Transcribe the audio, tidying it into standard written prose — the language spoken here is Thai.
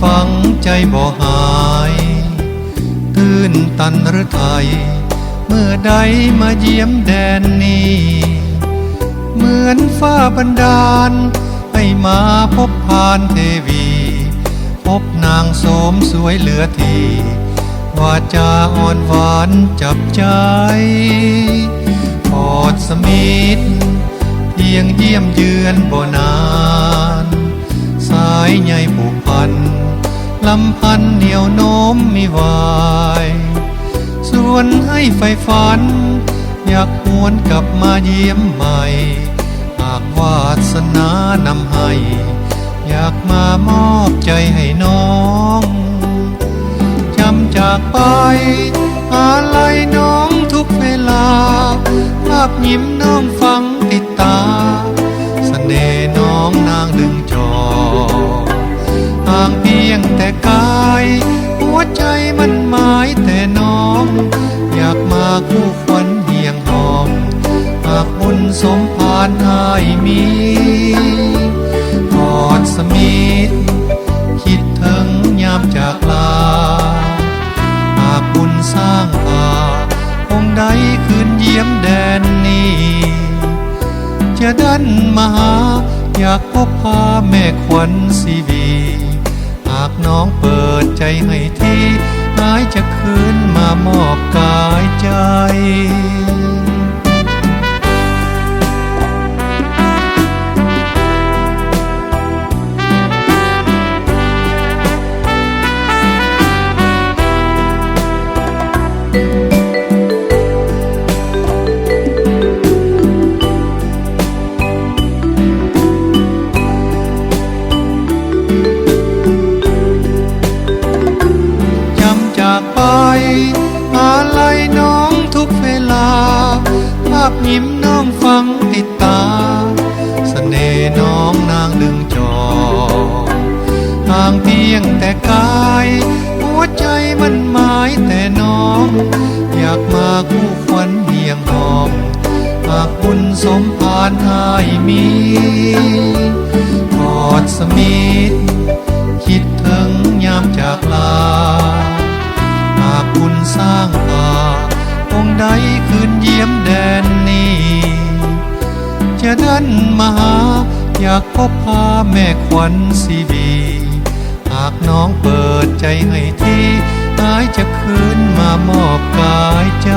ฝังใจบ่หายตื้นตันหรือไทยเมื่อใดมาเยี่ยมแดนนี้เหมือนฟ้าบันดาลให้มาพบพานเทวีพบนางโสมสวยเหลือทีวาจาอ่อนหวานจับใจพอดสมิทธเพียงเยี่ยมเยือนบ่นานสายใยผูกพันลำพันเหนียวโน้มมิวายส่วนให้ไฟฝันอยากหวนกลับมาเยี่ยมใหม่หากวาสนานำให้อยากมามอบใจให้น้องจำจากไปอาลัยน้องทุกเวลาภาพยิ้มน้องฟังติดตาเสน่ห์น้องนางดึงจอห่างเพียงแต่กายหัวใจมันหมายแต่น้องอยากมาคู่ขวัญเฮียงหอมหากบุญสมภารอายมีกอดสมิทธคิดถึงยามจากลาหากบุญสร้างป่าคงได้คืนเยี่ยมแดนนี้จะดันมาหาอยากพบพาแม่ขวัญสีวีหากน้องเปิดใจให้ทีอายจะคืนมามอบกายใจอาลัยน้องทุกเวลาภาพยิ้มน้องฟังติดตาเสน่ห์น้องนางดึงจอห่างเพียงแต่กายหัวใจมันหมายแต่น้องอยากมาคู่ขวัญเฮียงหอมหากบุญสมภารอายมีกอดสมิทธคิดถึงยามจากลาหากบุญสร้างป่าคงได้คืนเยี่ยมแดนนี้จะดันมาหาอยากพบพาแม่ขวัญสีวีหากน้องเปิดใจให้ทีอายจะคืนมามอบกายใจ